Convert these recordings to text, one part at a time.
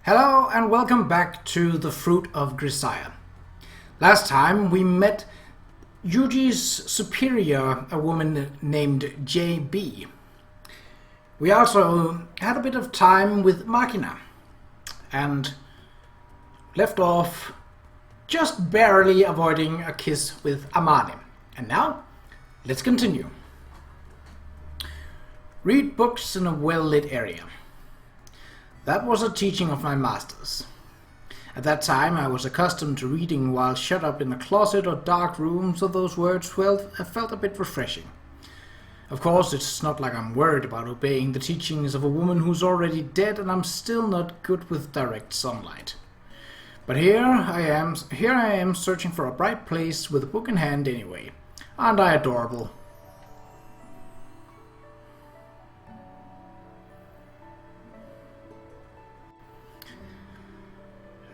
Hello and welcome back to the Fruit of Grisaia. Last time we met Yuuji's superior, a woman named JB. We also had a bit of time with Makina and left off just barely avoiding a kiss with Amane. And now, let's continue. Read books in a well-lit area. That was a teaching of my master's. At that time I was accustomed to reading while shut up in a closet or dark room, so those words felt a bit refreshing. Of course, it's not like I'm worried about obeying the teachings of a woman who's already dead, and I'm still not good with direct sunlight. But here I am searching for a bright place with a book in hand anyway. Aren't I adorable?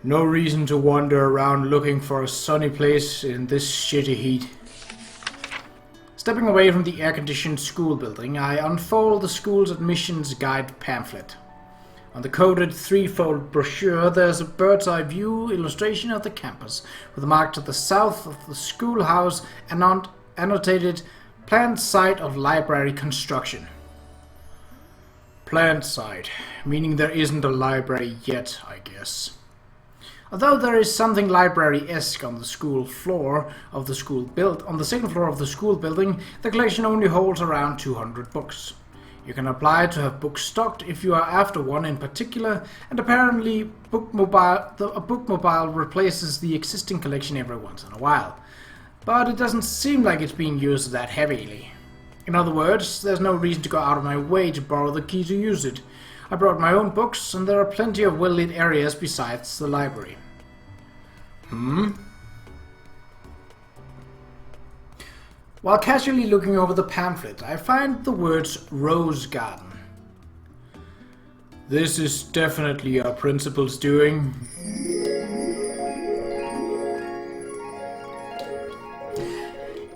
No reason to wander around looking for a sunny place in this shitty heat. Stepping away from the air-conditioned school building, I unfold the school's admissions guide pamphlet. On the coded threefold brochure, there's a bird's-eye view illustration of the campus, with a mark to the south of the schoolhouse and annotated planned site of library construction. Planned site, meaning there isn't a library yet, I guess. Although there is something library-esque on the second floor of the school building, the collection only holds around 200 books. You can apply to have books stocked if you are after one in particular, and apparently a bookmobile replaces the existing collection every once in a while. But it doesn't seem like it's being used that heavily. In other words, there's no reason to go out of my way to borrow the key to use it. I brought my own books, and there are plenty of well-lit areas besides the library. While casually looking over the pamphlet, I find the words Rose Garden. This is definitely our principal's doing.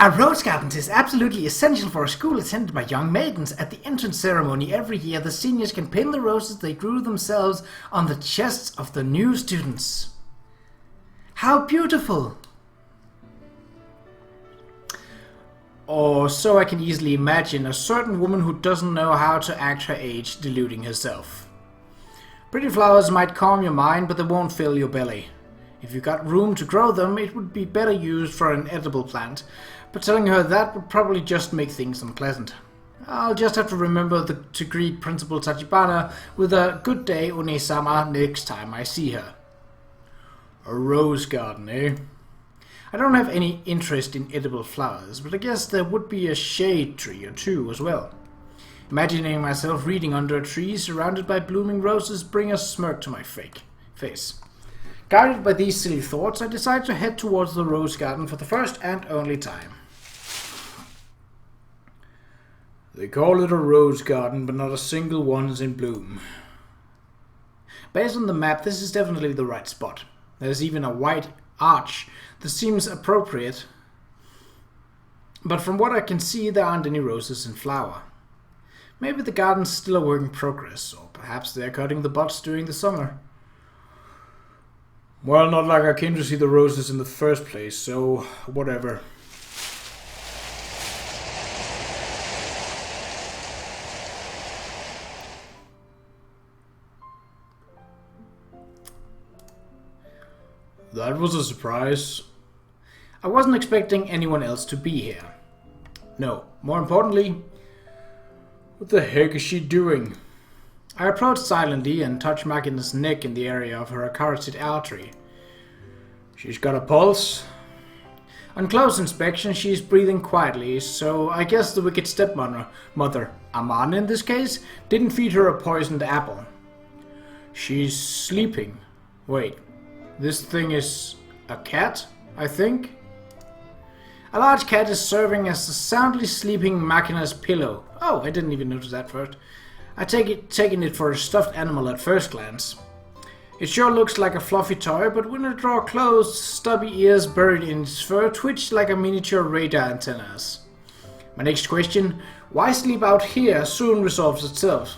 A rose garden is absolutely essential for a school attended by young maidens. At the entrance ceremony every year, the seniors can pin the roses they grew themselves on the chests of the new students. How beautiful! Or so I can easily imagine a certain woman who doesn't know how to act her age deluding herself. Pretty flowers might calm your mind, but they won't fill your belly. If you got room to grow them, it would be better used for an edible plant, but telling her that would probably just make things unpleasant. I'll just have to remember to greet Principal Tachibana with a "Good day, One-sama" next time I see her. A rose garden, eh? I don't have any interest in edible flowers, but I guess there would be a shade tree or two as well. Imagining myself reading under a tree surrounded by blooming roses bring a smirk to my face. Guided by these silly thoughts, I decide to head towards the rose garden for the first and only time. They call it a rose garden, but not a single one is in bloom. Based on the map, this is definitely the right spot. There's even a white arch that seems appropriate, but from what I can see, there aren't any roses in flower. Maybe the garden's still a work in progress, or perhaps they're cutting the buds during the summer. Well, not like I came to see the roses in the first place, so whatever. That was a surprise. I wasn't expecting anyone else to be here. No, more importantly, what the heck is she doing? I approached silently and touched Makina's neck in the area of her carotid artery. She's got a pulse. On close inspection, she's breathing quietly, so I guess the wicked stepmother, Amane in this case, didn't feed her a poisoned apple. She's sleeping. Wait, this thing is a cat, I think? A large cat is serving as the soundly sleeping Makina's pillow. Oh, I didn't even notice that first. I taken it for a stuffed animal at first glance. It sure looks like a fluffy toy, but when I draw close, stubby ears buried in its fur twitch like a miniature radar antennas. My next question, why sleep out here, soon resolves itself.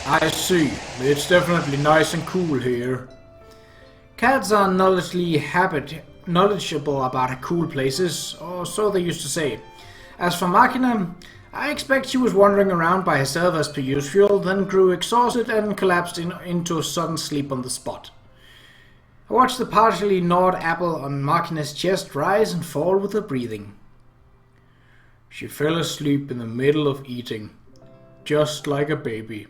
I see. It's definitely nice and cool here. Cats are knowledgeable about cool places, or so they used to say. As for Makina, I expect she was wandering around by herself as per usual, then grew exhausted and collapsed into a sudden sleep on the spot. I watched the partially gnawed apple on Makina's chest rise and fall with her breathing. She fell asleep in the middle of eating, just like a baby.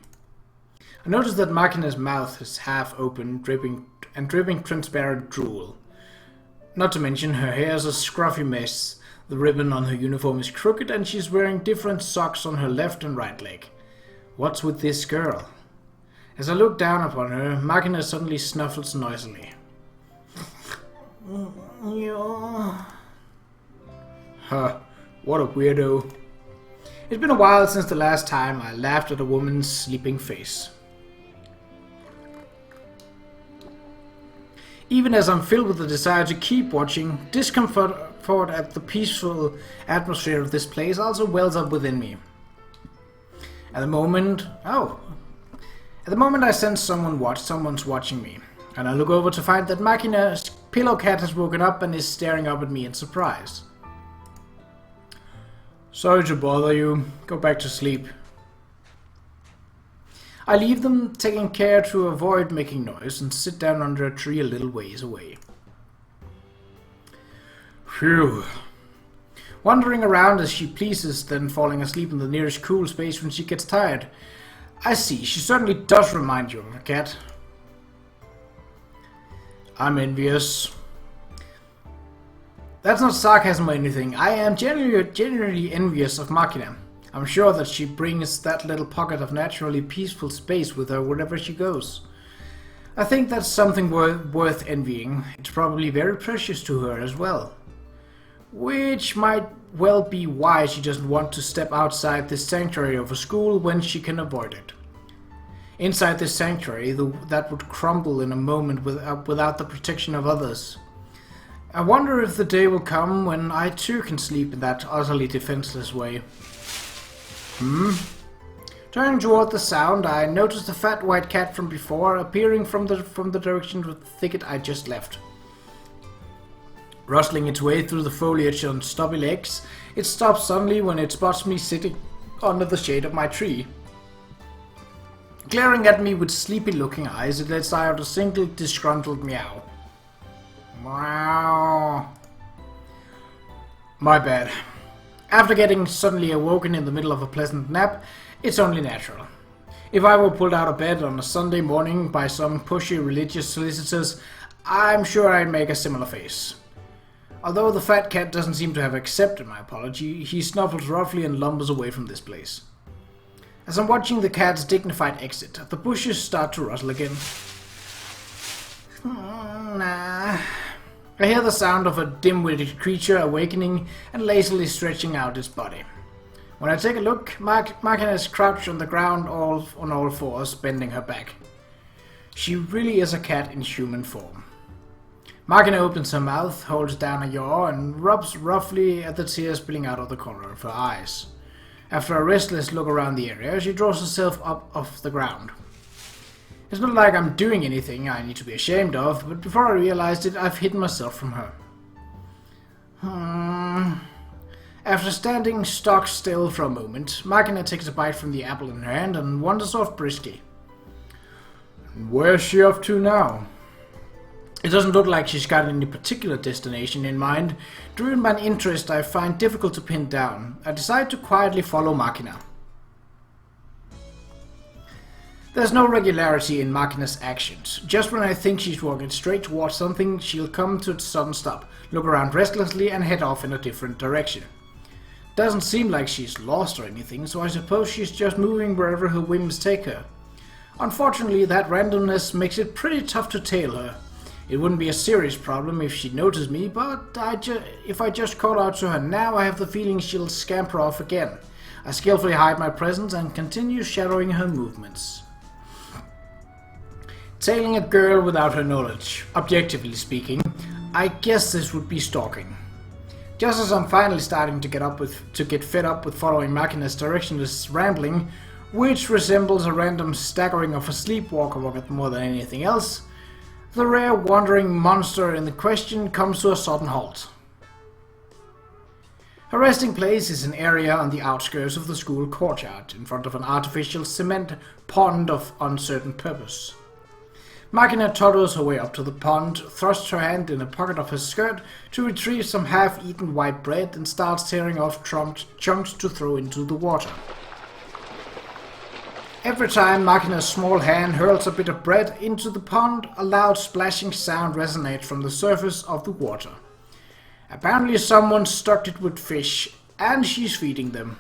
I noticed that Makina's mouth is half open, dripping transparent drool. Not to mention her hair is a scruffy mess, the ribbon on her uniform is crooked, and she's wearing different socks on her left and right leg. What's with this girl? As I look down upon her, Makina suddenly snuffles noisily. Huh, what a weirdo. It's been a while since the last time I laughed at a woman's sleeping face. Even as I'm filled with the desire to keep watching, discomfort at the peaceful atmosphere of this place also wells up within me. At the moment I sense someone's watching me, and I look over to find that Makina's pillow cat has woken up and is staring up at me in surprise. Sorry to bother you. Go back to sleep. I leave them, taking care to avoid making noise, and sit down under a tree a little ways away. Phew. Wandering around as she pleases, then falling asleep in the nearest cool space when she gets tired. I see, she certainly does remind you of a cat. I'm envious. That's not sarcasm or anything. I am genuinely envious of Makina. I'm sure that she brings that little pocket of naturally peaceful space with her wherever she goes. I think that's something worth envying. It's probably very precious to her as well. Which might well be why she doesn't want to step outside this sanctuary of a school when she can avoid it. Inside this sanctuary, that would crumble in a moment without the protection of others. I wonder if the day will come when I too can sleep in that utterly defenseless way. Turning toward the sound, I noticed a fat white cat from before appearing from the direction of the thicket I just left. Rustling its way through the foliage on stubby legs, it stops suddenly when it spots me sitting under the shade of my tree. Glaring at me with sleepy-looking eyes, it lets out a single disgruntled meow. Meow. My bad. After getting suddenly awoken in the middle of a pleasant nap, it's only natural. If I were pulled out of bed on a Sunday morning by some pushy religious solicitors, I'm sure I'd make a similar face. Although the fat cat doesn't seem to have accepted my apology, he snuffles roughly and lumbers away from this place. As I'm watching the cat's dignified exit, the bushes start to rustle again. Nah. I hear the sound of a dim-witted creature awakening and lazily stretching out its body. When I take a look, Makina is crouched on the ground on all fours, bending her back. She really is a cat in human form. Makina opens her mouth, holds down a yaw, and rubs roughly at the tears spilling out of the corner of her eyes. After a restless look around the area, she draws herself up off the ground. It's not like I'm doing anything I need to be ashamed of, but before I realized it, I've hidden myself from her. After standing stock still for a moment, Makina takes a bite from the apple in her hand and wanders off briskly. Where's she off to now? It doesn't look like she's got any particular destination in mind. Driven by an interest I find difficult to pin down, I decide to quietly follow Makina. There's no regularity in Makina's actions. Just when I think she's walking straight towards something, she'll come to a sudden stop, look around restlessly, and head off in a different direction. Doesn't seem like she's lost or anything, so I suppose she's just moving wherever her whims take her. Unfortunately, that randomness makes it pretty tough to tail her. It wouldn't be a serious problem if she noticed me, but if I just call out to her now, I have the feeling she'll scamper off again. I skillfully hide my presence and continue shadowing her movements. Tailing a girl without her knowledge, objectively speaking, I guess this would be stalking. Just as I'm finally starting to get fed up with following Makina's directionless rambling, which resembles a random staggering of a sleepwalker rocket more than anything else, the rare wandering monster in the question comes to a sudden halt. Her resting place is an area on the outskirts of the school courtyard, in front of an artificial cement pond of uncertain purpose. Makina toddles her way up to the pond, thrusts her hand in a pocket of her skirt to retrieve some half-eaten white bread and starts tearing off chunks to throw into the water. Every time Makina's small hand hurls a bit of bread into the pond, a loud splashing sound resonates from the surface of the water. Apparently someone stocked it with fish, and she's feeding them.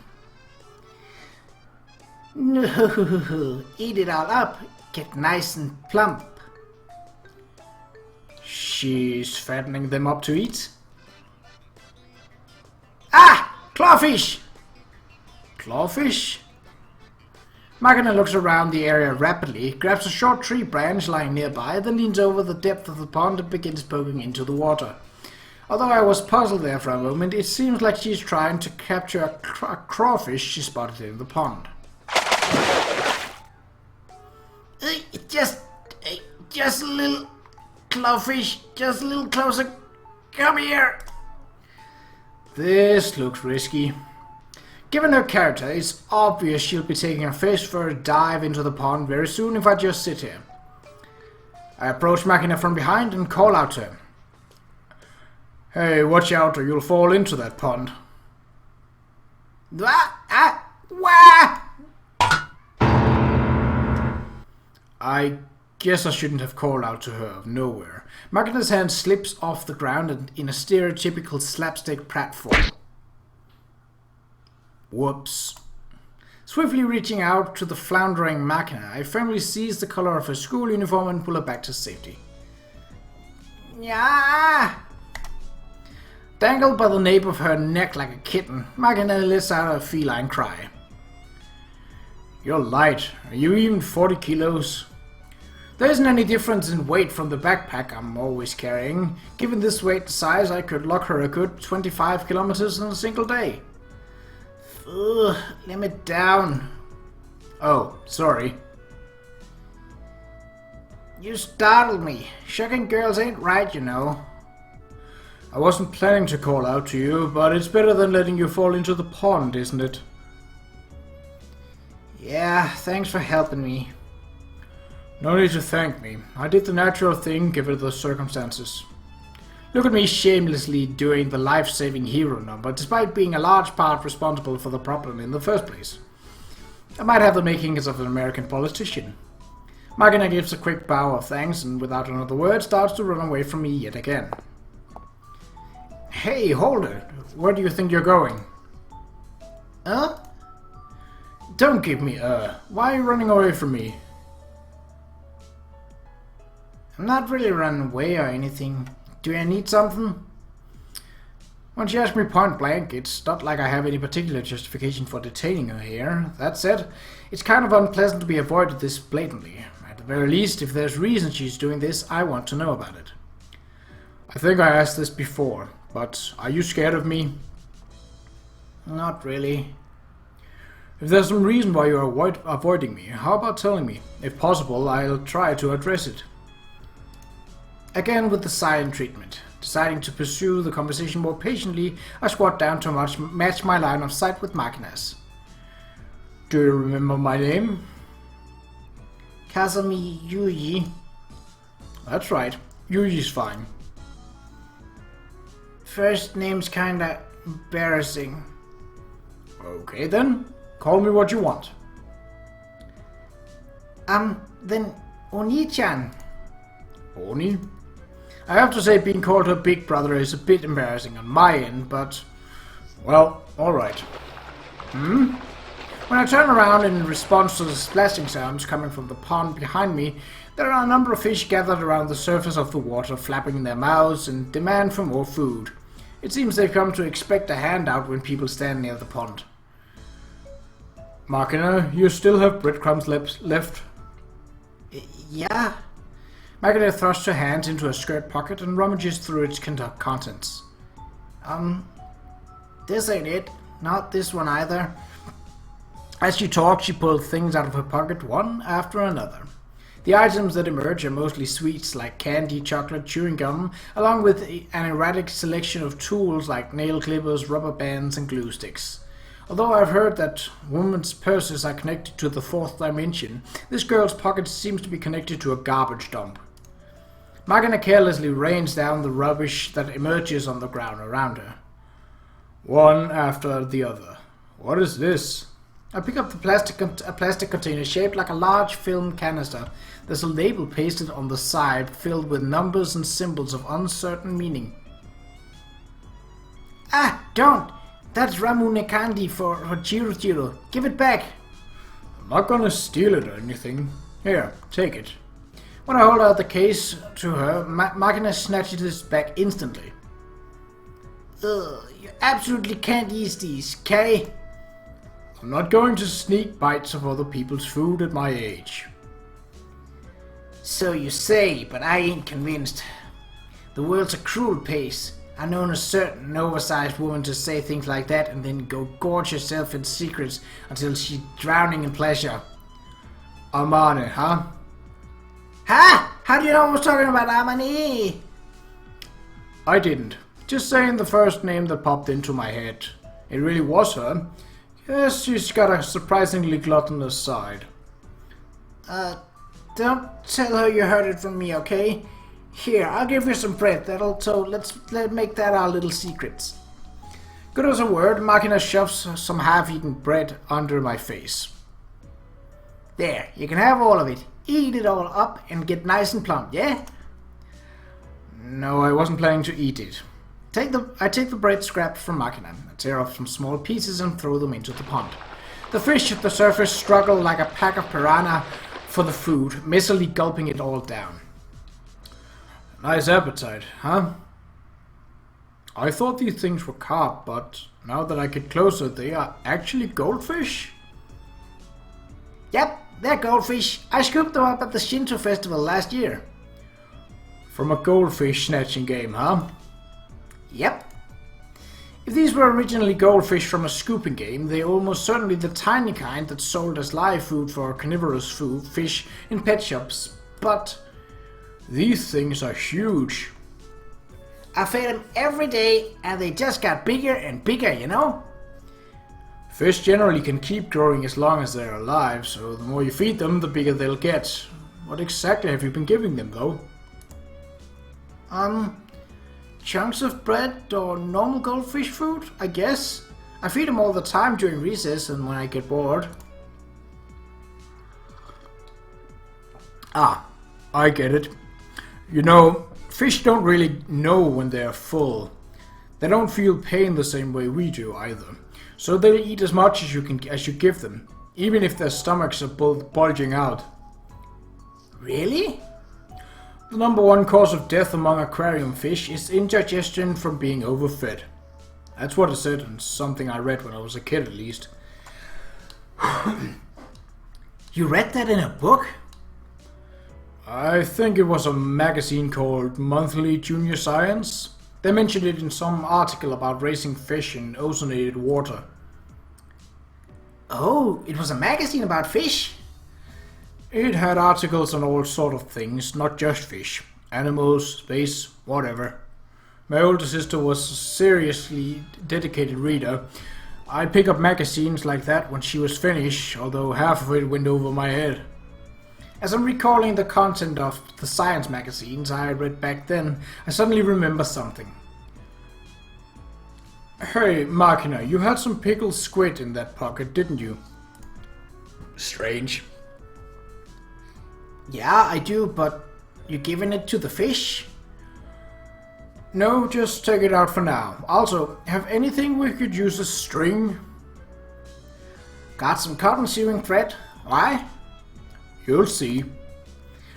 No, eat it all up, get nice and plump. She's fattening them up to eat. Ah! Clawfish! Clawfish? Makina looks around the area rapidly, grabs a short tree branch lying nearby, then leans over the depth of the pond and begins poking into the water. Although I was puzzled there for a moment, it seems like she's trying to capture a crawfish she spotted in the pond. Just a little clawfish, just a little closer. Come here. This looks risky. Given her character, it's obvious she'll be taking a fish for a dive into the pond very soon if I just sit here. I approach Makina from behind and call out to her. Hey, watch out or you'll fall into that pond. I guess I shouldn't have called out to her out of nowhere. Makina's hand slips off the ground and in a stereotypical slapstick pratfall. Whoops. Swiftly reaching out to the floundering Makina, I firmly seize the collar of her school uniform and pull her back to safety. Yeah. Dangled by the nape of her neck like a kitten, Makina lets out a feline cry. You're light. Are you even 40 kilos? There isn't any difference in weight from the backpack I'm always carrying. Given this weight size, I could lug her a good 25 kilometers in a single day. Ugh, let me down. Oh, sorry. You startled me. Shucking girls ain't right, you know. I wasn't planning to call out to you, but it's better than letting you fall into the pond, isn't it? Yeah, thanks for helping me. No need to thank me. I did the natural thing given the circumstances. Look at me shamelessly doing the life-saving hero number, despite being a large part responsible for the problem in the first place. I might have the makings of an American politician. Makina gives a quick bow of thanks and without another word starts to run away from me yet again. Hey, hold it! Where do you think you're going? Don't give me Why are you running away from me? I'm not really running away or anything. Do I need something? When she asked me point blank, it's not like I have any particular justification for detaining her here. That said, it's kind of unpleasant to be avoided this blatantly. At the very least, if there's reason she's doing this, I want to know about it. I think I asked this before, but are you scared of me? Not really. If there's some reason why you're avoiding me, how about telling me? If possible, I'll try to address it. Again with the silent treatment. Deciding to pursue the conversation more patiently, I squat down to match my line of sight with Makina's. Do you remember my name? Kazami Yuuji. That's right. Yuuji's fine. First name's kinda embarrassing. Okay then. Call me what you want. Then Oni-chan. Oni? I have to say being called her big brother is a bit embarrassing on my end, but... well, alright. When I turn around in response to the splashing sounds coming from the pond behind me, there are a number of fish gathered around the surface of the water, flapping their mouths in demand for more food. It seems they've come to expect a handout when people stand near the pond. Makina, you still have breadcrumbs left? Yeah. Makina thrusts her hand into her skirt pocket and rummages through its contents. This ain't it. Not this one either. As she talked, she pulled things out of her pocket one after another. The items that emerge are mostly sweets like candy, chocolate, chewing gum, along with an erratic selection of tools like nail clippers, rubber bands, and glue sticks. Although I've heard that women's purses are connected to the fourth dimension, this girl's pocket seems to be connected to a garbage dump. Makina carelessly rains down the rubbish that emerges on the ground around her. One after the other. What is this? I pick up a plastic container shaped like a large film canister. There's a label pasted on the side filled with numbers and symbols of uncertain meaning. Ah, don't! That's Ramune candy for Qa'Rajh. Give it back! I'm not gonna steal it or anything. Here, take it. When I hold out the case to her, Makina snatches it back instantly. Ugh, you absolutely can't eat these, Kay. I'm not going to sneak bites of other people's food at my age. So you say, but I ain't convinced. The world's a cruel place. I've known a certain oversized woman to say things like that and then go gorge herself in secrets until she's drowning in pleasure. Amane, huh? Ha! How do you know I was talking about Amane? I didn't. Just saying the first name that popped into my head. It really was her. Yes, she's got a surprisingly gluttonous side. Don't tell her you heard it from me, okay? Here, I'll give you some bread. Let's make that our little secrets. Good as a word, Makina shoves some half-eaten bread under my face. There, you can have all of it. Eat it all up and get nice and plump, yeah? No, I wasn't planning to eat it. I take the bread scraps from Makina, tear off some small pieces and throw them into the pond. The fish at the surface struggle like a pack of piranha for the food, messily gulping it all down. Nice appetite, huh? I thought these things were carp, but now that I get closer, they are actually goldfish? Yep, they're goldfish. I scooped them up at the Shinto festival last year. From a goldfish snatching game, huh? Yep. If these were originally goldfish from a scooping game, they're almost certainly the tiny kind that's sold as live food for carnivorous fish in pet shops. But these things are huge. I feed them every day and they just got bigger and bigger, you know? Fish generally can keep growing as long as they're alive, so the more you feed them, the bigger they'll get. What exactly have you been giving them, though? Chunks of bread or normal goldfish food, I guess. I feed them all the time during recess and when I get bored. Ah, I get it. You know, fish don't really know when they're full. They don't feel pain the same way we do either. So they eat as much as you give them, even if their stomachs are both bulging out. Really? The number one cause of death among aquarium fish is indigestion from being overfed. That's what it said, and something I read when I was a kid at least. You read that in a book? I think it was a magazine called Monthly Junior Science. They mentioned it in some article about raising fish in ozonated water. Oh, it was a magazine about fish? It had articles on all sort of things, not just fish. Animals, space, whatever. My older sister was a seriously dedicated reader. I'd pick up magazines like that when she was finished, although half of it went over my head. As I'm recalling the content of the science magazines I had read back then, I suddenly remember something. Hey, Makina, you had some pickled squid in that pocket, didn't you? Strange. Yeah, I do, but you giving it to the fish? No, just take it out for now. Also, have anything we could use as string? Got some cotton sewing thread? Why? You'll see.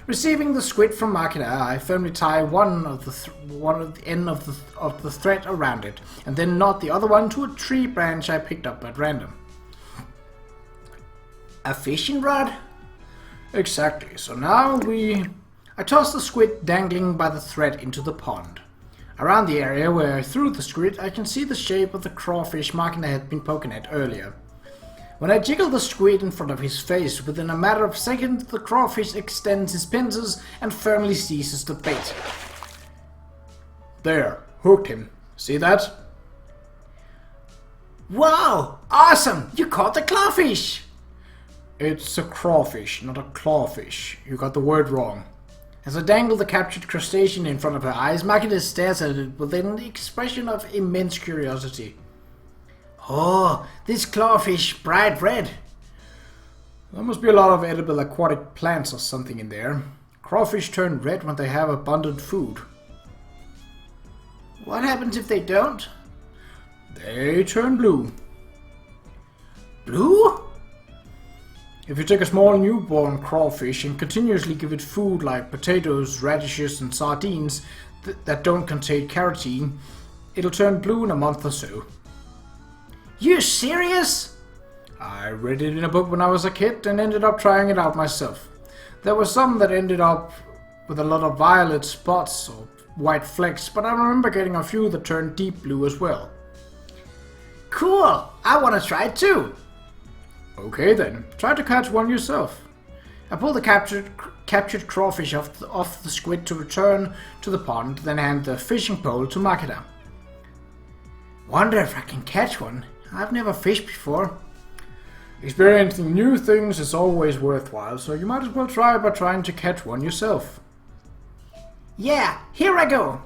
Receiving the squid from Makina, I firmly tie one of the end of the thread around it, and then knot the other one to a tree branch I picked up at random. A fishing rod? Exactly. So now I toss the squid dangling by the thread into the pond. Around the area where I threw the squid, I can see the shape of the crawfish Makina had been poking at earlier. When I jiggle the squid in front of his face, within a matter of seconds the crawfish extends his pincers and firmly seizes the bait. There, hooked him. See that? Wow! Awesome! You caught the clawfish! It's a crawfish, not a clawfish. You got the word wrong. As I dangle the captured crustacean in front of her eyes, Makina stares at it with an expression of immense curiosity. Oh, this clawfish bright red. There must be a lot of edible aquatic plants or something in there. Crawfish turn red when they have abundant food. What happens if they don't? They turn blue. Blue? If you take a small newborn crawfish and continuously give it food like potatoes, radishes and sardines that don't contain carotene, it'll turn blue in a month or so. You serious? I read it in a book when I was a kid and ended up trying it out myself. There were some that ended up with a lot of violet spots or white flecks, but I remember getting a few that turned deep blue as well. Cool! I want to try it too! Okay then, try to catch one yourself. I pull the captured crawfish off the squid to return to the pond, then hand the fishing pole to Makina. Wonder if I can catch one. I've never fished before. Experiencing new things is always worthwhile, so you might as well try by trying to catch one yourself. Yeah, here I go!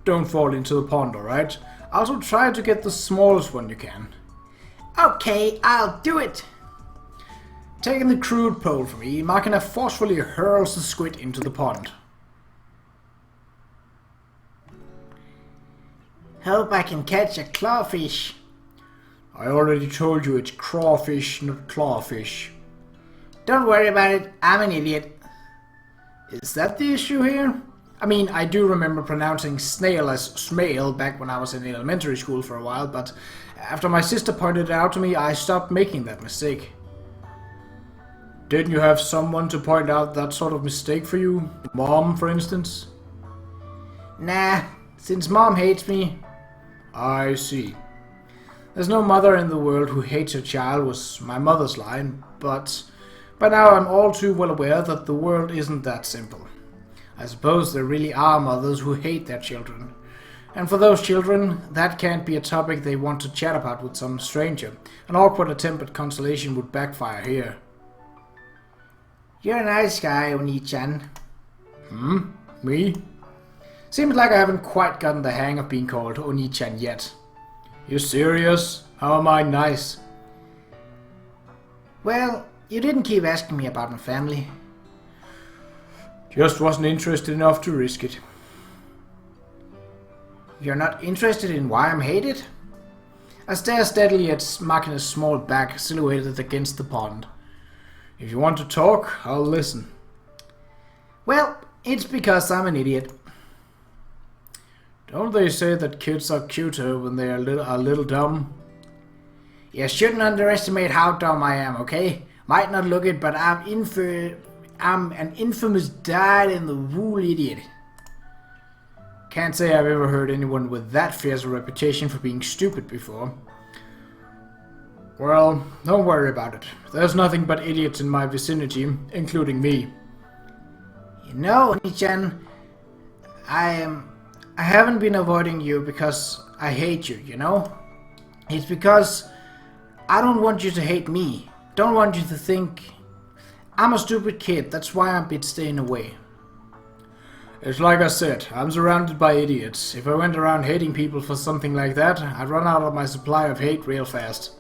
Don't fall into the pond, alright? Also try to get the smallest one you can. Okay, I'll do it! Taking the crude pole from me, Makina forcefully hurls the squid into the pond. Hope I can catch a clawfish. I already told you it's crawfish, not clawfish. Don't worry about it, I'm an idiot. Is that the issue here? I mean, I do remember pronouncing snail as smail back when I was in elementary school for a while, but after my sister pointed it out to me, I stopped making that mistake. Didn't you have someone to point out that sort of mistake for you? Mom, for instance? Nah, since Mom hates me. I see. There's no mother in the world who hates her child was my mother's line, but by now I'm all too well aware that the world isn't that simple. I suppose there really are mothers who hate their children. And for those children, that can't be a topic they want to chat about with some stranger. An awkward attempt at consolation would backfire here. You're a nice guy, Oni-chan. Me? Seems like I haven't quite gotten the hang of being called Oni-chan yet. You serious? How am I nice? Well, you didn't keep asking me about my family. Just wasn't interested enough to risk it. You're not interested in why I'm hated? I stare steadily at Makina's small back silhouetted against the pond. If you want to talk, I'll listen. Well, it's because I'm an idiot. Don't they say that kids are cuter when they are a little dumb? You shouldn't underestimate how dumb I am, okay? Might not look it, but I'm an infamous dyed-in-the-wool idiot. Can't say I've ever heard anyone with that fierce a reputation for being stupid before. Well, don't worry about it. There's nothing but idiots in my vicinity, including me. You know, Oni-chan, I haven't been avoiding you because I hate you, you know? It's because I don't want you to hate me. Don't want you to think I'm a stupid kid. That's why I've been staying away. It's like I said, I'm surrounded by idiots. If I went around hating people for something like that, I'd run out of my supply of hate real fast.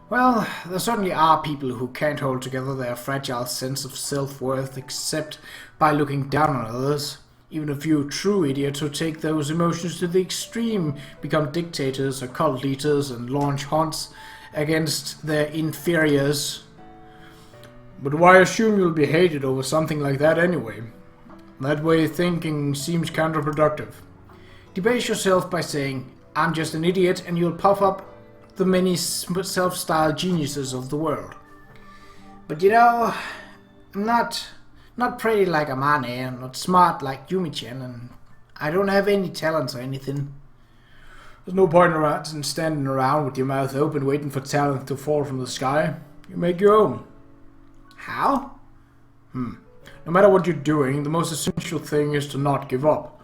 Well, there certainly are people who can't hold together their fragile sense of self-worth except by looking down on others. Even a few true idiots who take those emotions to the extreme become dictators or cult leaders and launch hunts against their inferiors. But why assume you'll be hated over something like that anyway? That way of thinking seems counterproductive. Debase yourself by saying, I'm just an idiot, and you'll puff up the many self-styled geniuses of the world. But you know, I'm not pretty like Amane, I'm not smart like Yumi-chan, and I don't have any talents or anything. There's no point in standing around with your mouth open waiting for talent to fall from the sky. You make your own. How? No matter what you're doing, the most essential thing is to not give up.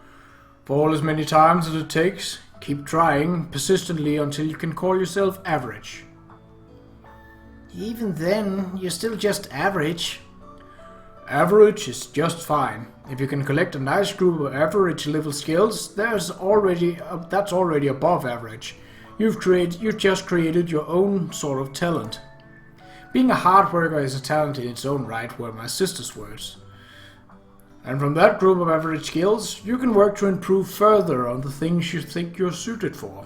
Fall as many times as it takes. Keep trying persistently until you can call yourself average. Even then, you're still just average. Average is just fine. If you can collect a nice group of average level skills, that's already above average. You've just created your own sort of talent. Being a hard worker is a talent in its own right, were my sister's words. And from that group of average skills, you can work to improve further on the things you think you're suited for.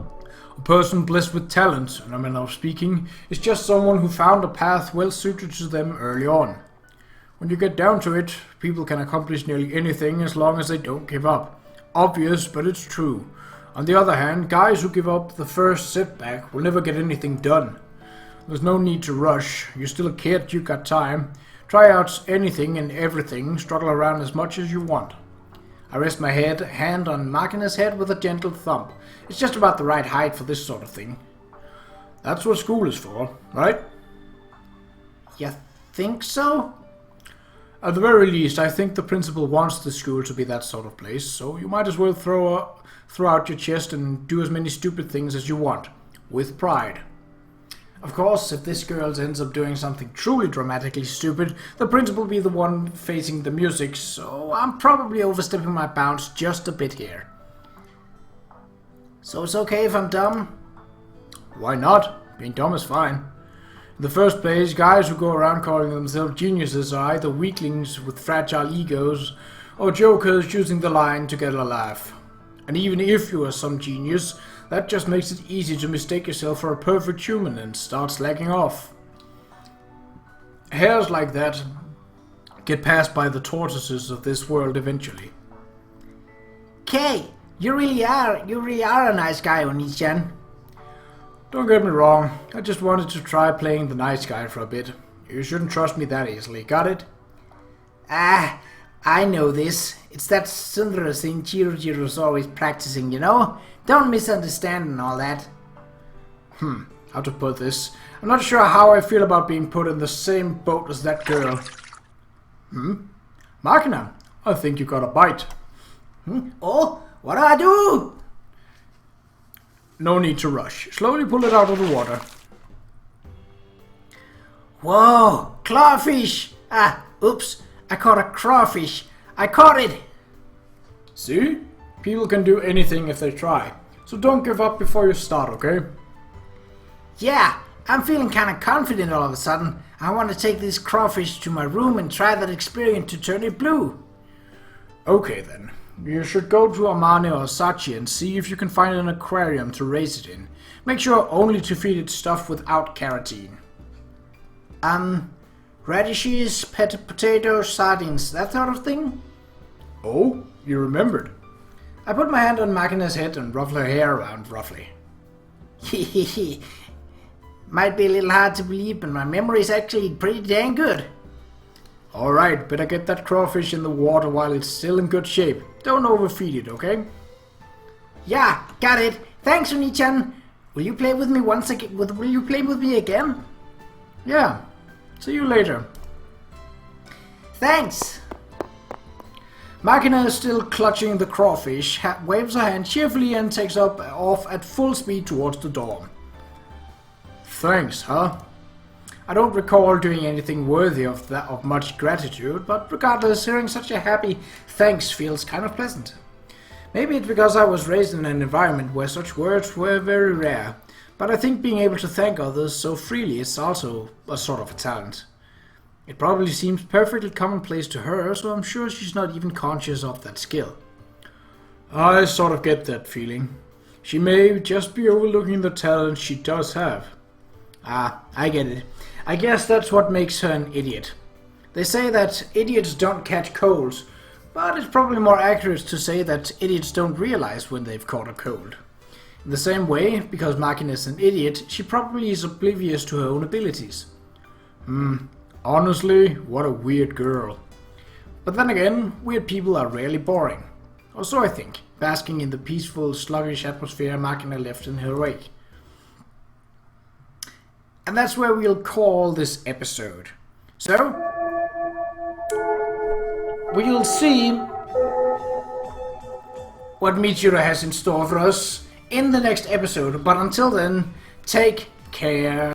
A person blessed with talent, in a manner of speaking, is just someone who found a path well suited to them early on. When you get down to it, people can accomplish nearly anything as long as they don't give up. Obvious, but it's true. On the other hand, guys who give up the first setback will never get anything done. There's no need to rush. You're still a kid, you got time. Try out anything and everything, struggle around as much as you want. I rest my hand on Makina's head with a gentle thump. It's just about the right height for this sort of thing. That's what school is for, right? You think so? At the very least, I think the principal wants the school to be that sort of place, so you might as well throw out your chest and do as many stupid things as you want, with pride. Of course, if this girl ends up doing something truly dramatically stupid, the principal will be the one facing the music, so I'm probably overstepping my bounds just a bit here. So it's okay if I'm dumb? Why not? Being dumb is fine. In the first place, guys who go around calling themselves geniuses are either weaklings with fragile egos, or jokers choosing the line to get a laugh. And even if you are some genius, that just makes it easy to mistake yourself for a perfect human and start slacking off. Hairs like that get passed by the tortoises of this world eventually. Kay, you really are a nice guy, Oni-chan. Don't get me wrong, I just wanted to try playing the nice guy for a bit. You shouldn't trust me that easily, got it? Ah, I know this. It's that Sundara thing Qa'Rajh's always practicing, you know? Don't misunderstand and all that. How to put this? I'm not sure how I feel about being put in the same boat as that girl. Makina, I think you got a bite. Oh, what do I do? No need to rush. Slowly pull it out of the water. Whoa, clawfish! Ah, oops, I caught a crawfish. I caught it! See? People can do anything if they try. So don't give up before you start, okay? Yeah, I'm feeling kinda confident all of a sudden. I want to take this crawfish to my room and try that experiment to turn it blue. Okay then. You should go to Amane or Sachi and see if you can find an aquarium to raise it in. Make sure only to feed it stuff without carotene. Radishes, potatoes, sardines, that sort of thing? Oh, you remembered. I put my hand on Makina's head and ruffle her hair around roughly. Hehehe. Might be a little hard to believe, but my memory is actually pretty dang good. Alright, better get that crawfish in the water while it's still in good shape. Don't overfeed it, okay? Yeah, got it. Thanks, Oni-chan. Will you play with me once again? Will you play with me again? Yeah. See you later. Thanks. Makina is still clutching the crawfish, waves her hand cheerfully and takes off at full speed towards the door. Thanks, huh? I don't recall doing anything worthy of much gratitude, but regardless, hearing such a happy thanks feels kind of pleasant. Maybe it's because I was raised in an environment where such words were very rare, but I think being able to thank others so freely is also a sort of a talent. It probably seems perfectly commonplace to her, so I'm sure she's not even conscious of that skill. I sort of get that feeling. She may just be overlooking the talent she does have. Ah, I get it. I guess that's what makes her an idiot. They say that idiots don't catch colds, but it's probably more accurate to say that idiots don't realize when they've caught a cold. In the same way, because Makina is an idiot, she probably is oblivious to her own abilities. Honestly, what a weird girl. But then again, weird people are rarely boring. Or so I think, basking in the peaceful, sluggish atmosphere Makina left in her wake. And that's where we'll call this episode. So, we'll see what Michiru has in store for us in the next episode. But until then, take care.